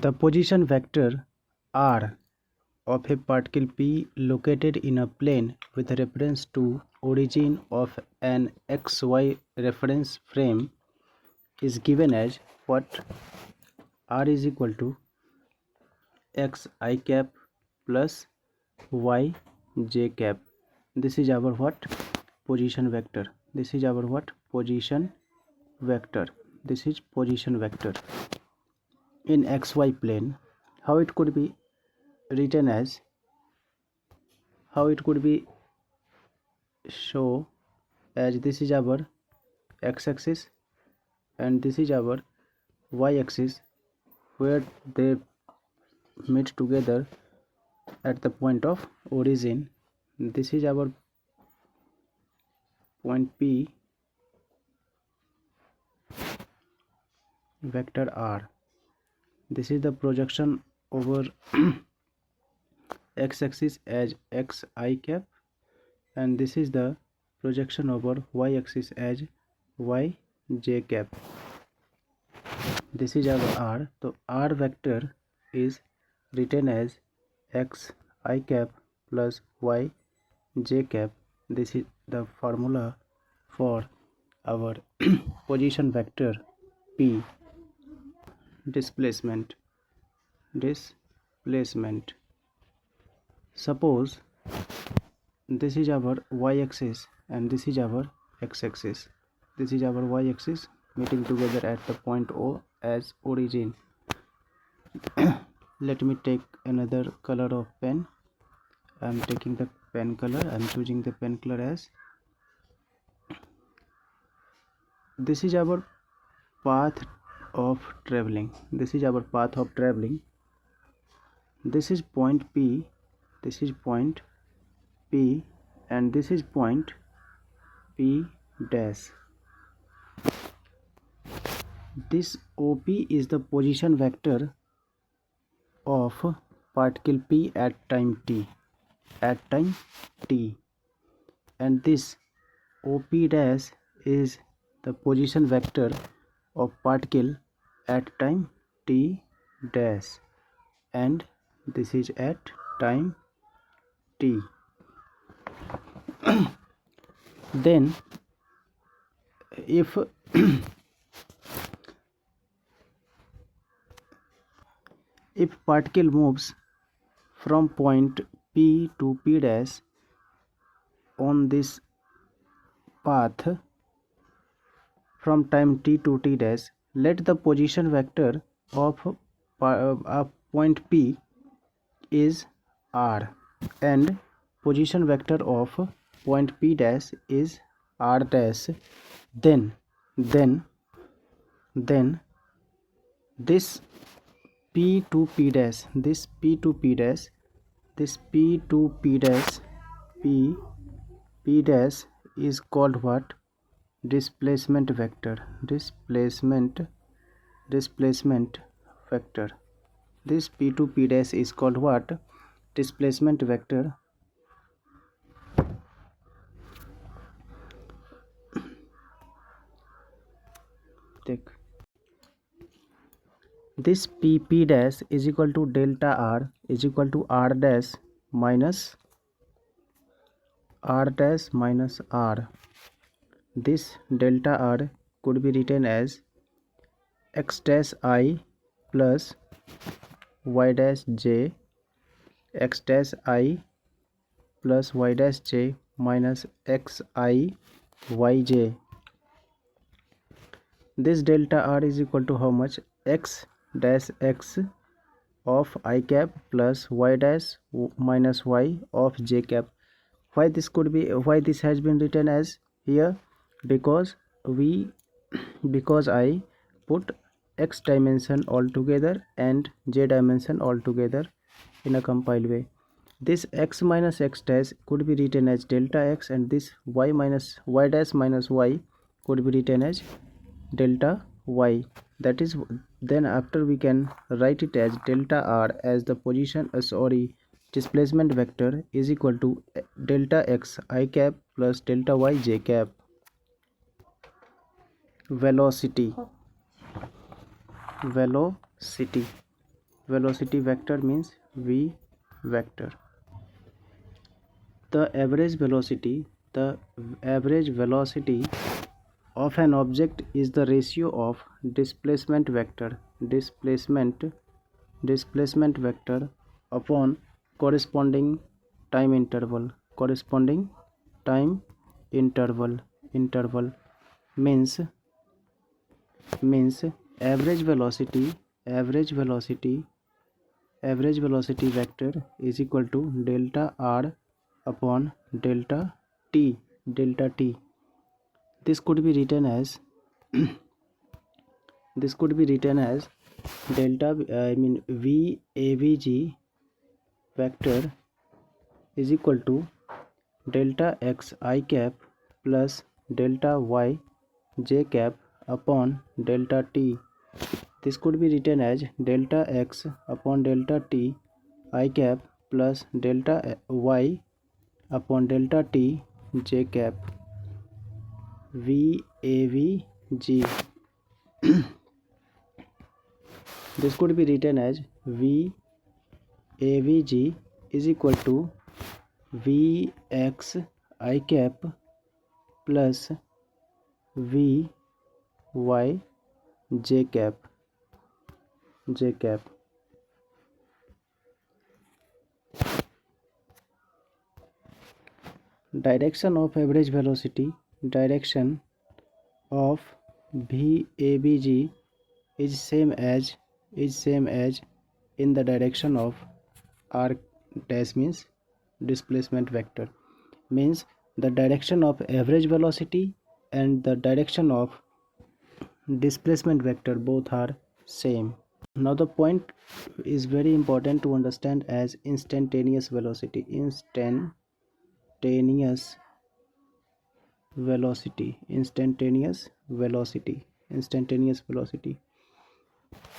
The position vector r of a particle p located in a plane with reference to origin of an xy reference frame is given as what? R is equal to x I cap plus y j cap. This is our what? Position vector. This is our what? Position vector. This is position vector in xy plane. How it could be written as, how it could be show as, this is our x-axis and this is our y-axis where they meet together at the point of origin. This is our point P, vector R. This is the projection over x-axis as x I cap, and this is the projection over y-axis as y j cap. This is our R. So R vector is written as x I cap plus y j cap. This is the formula for our position vector P. Displacement. Suppose this is our y-axis and this is our x-axis. This is our y-axis meeting together at the point O as origin. Let me take another color of pen. I am taking the pen color. I am choosing the pen color as, this is our path of traveling. This is our path of traveling. This is point P. This is point P and this is point P dash. This OP is the position vector of particle P at time t. And this OP dash is the position vector of particle at time t dash, and this is at time t. Then if particle moves from point P to P dash on this path from time t to t dash, let the position vector of point P is r and position vector of point P dash is r dash. Then this P to P dash, this P to P dash, this P to P dash, P dash is called what? Displacement vector. Displacement vector. This P to P dash is called what? Displacement vector. Take this P dash is equal to delta R is equal to R dash minus R. This delta R could be written as x dash I plus y dash j, x dash I plus y dash j minus x I y j. This delta R is equal to how much? X dash x of I cap plus y dash minus y of j cap. Why this has been written as here? Because I put x dimension all together and j dimension all together in a compiled way. This x minus x dash could be written as delta x, and this y dash minus y could be written as delta y. That is, then after we can write it as delta r as the position displacement vector is equal to delta x I cap plus delta y j cap. Velocity. velocity vector means v vector. The average velocity of an object is the ratio of displacement vector upon corresponding time interval. Interval means average velocity vector is equal to delta r upon delta t. This could be written as delta v avg vector is equal to delta x I cap plus delta y j cap upon delta t. This could be written as delta x upon delta t I cap plus delta y upon delta t j cap VAVG. This could be written as VAVG is equal to Vx I cap plus Vy j cap. Direction of average velocity, direction of VAVG is same as in the direction of r dash means displacement vector, means the direction of average velocity and the direction of displacement vector both are same. Now the point is very important to understand as instantaneous velocity. Instantaneous velocity.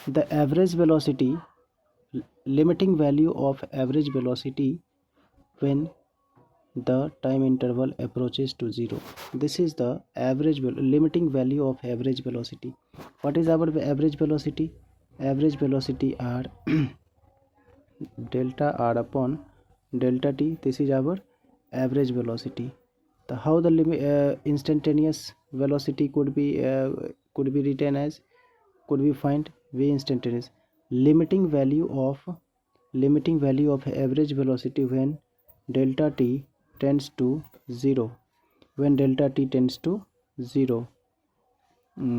The average velocity, limiting value of average velocity when the time interval approaches to 0. This is the limiting value of average velocity. What is our average velocity? Average velocity are delta r upon delta t. This is our average velocity. How the instantaneous velocity could be written as, could be find v instantaneous, limiting value of average velocity when delta t tends to 0.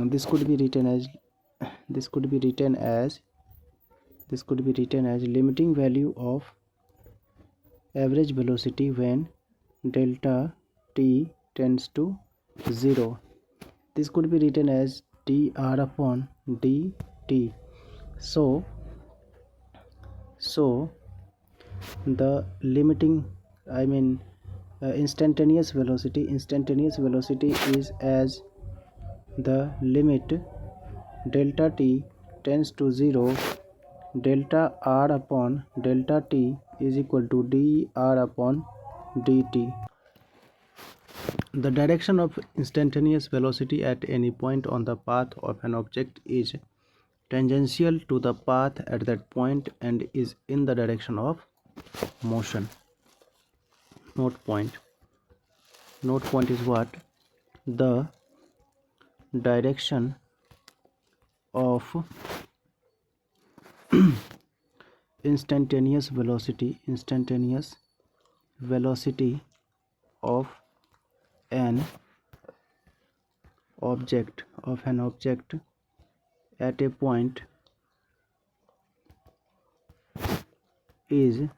This could be written as limiting value of average velocity when delta t tends to 0. This could be written as dr upon dt. So the limiting instantaneous velocity is as the limit delta t tends to 0, delta r upon delta t is equal to dr upon dt. The direction of instantaneous velocity at any point on the path of an object is tangential to the path at that point and is in the direction of motion. Note point is what? The direction of instantaneous velocity of an object at a point is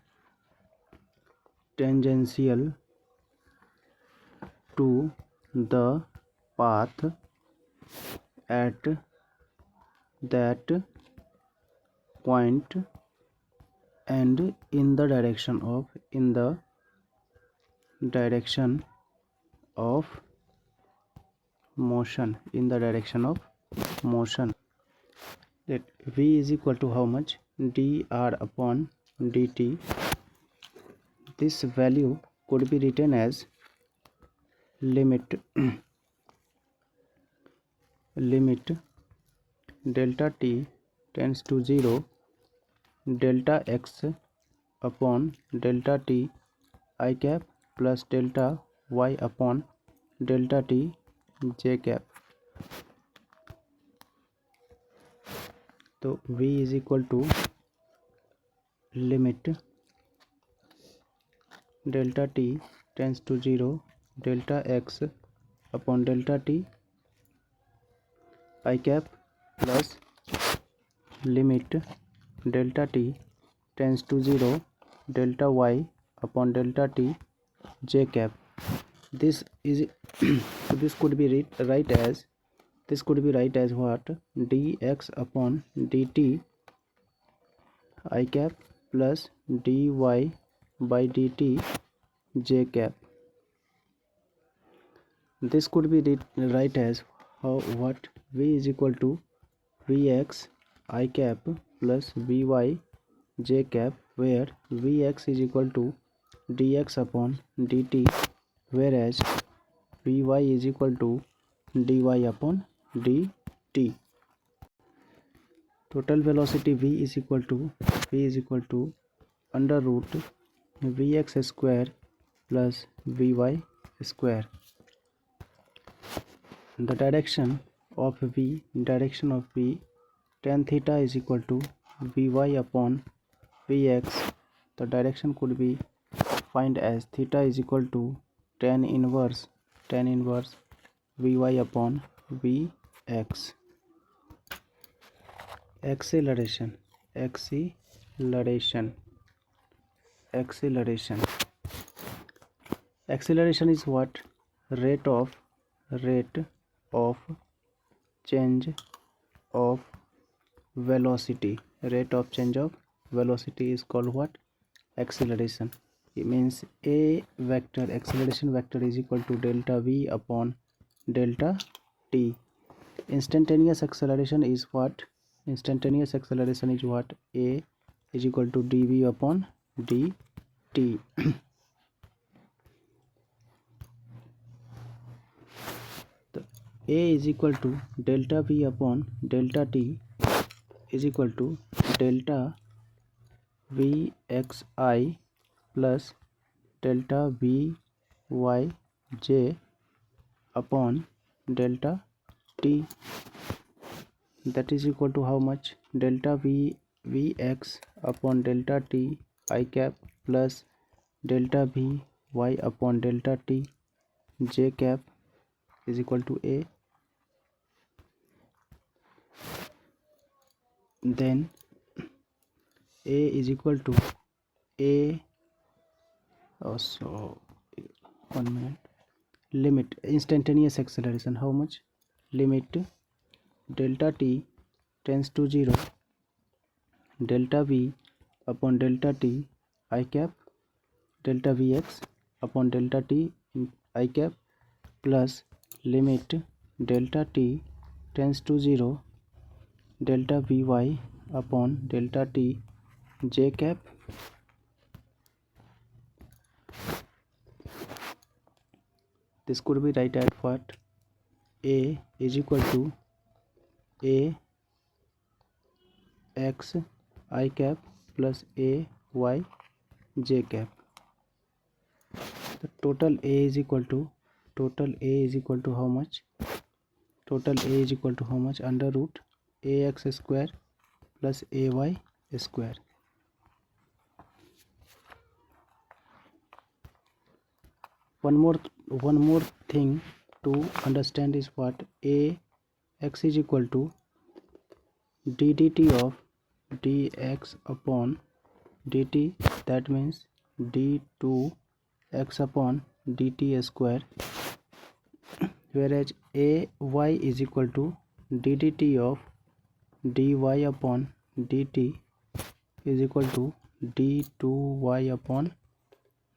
tangential to the path at that point and in the direction of motion. That v is equal to how much? dr upon dt. This value could be written as limit delta t tends to 0, delta x upon delta t I cap plus delta y upon delta t j cap. तो v is equal to limit delta T tends to 0 delta x upon delta T I cap plus limit delta T tends to 0 delta y upon delta t j cap. This is this could be right as what, dx upon dt I cap plus dy by dt j cap. This could be right as what, v is equal to vx I cap plus vy j cap, where vx is equal to dx upon dt, whereas vy is equal to dy upon dt. Total velocity v is equal to under root vx square plus vy square. The direction of v tan theta is equal to vy upon vx. The direction could be find as theta is equal to tan inverse vy upon vx. Acceleration is what, rate of change of velocity. Rate of change of velocity is called what, acceleration. It means a vector, acceleration vector, is equal to delta v upon delta t. Instantaneous acceleration is what, a is equal to dv upon dt. A is equal to delta v upon delta t is equal to delta vxi plus delta vy j upon delta t. That is equal to how much, delta vx upon delta t I cap plus delta vy upon delta t j cap is equal to a. Then a is equal to a, also 1 minute, limit instantaneous acceleration, how much, limit delta t tends to 0 delta v upon delta t I cap delta vx upon delta t I cap plus limit delta t tends to 0 delta vy upon delta t j cap. This could be right at what, a is equal to a x I cap plus a y j cap. The total a is equal to how much, under root ax square plus ay square. One more thing to understand is what, ax is equal to ddt of dx upon dt, that means d2x upon dt square, whereas ay is equal to ddt of dy upon dt is equal to d2y upon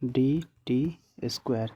dt square.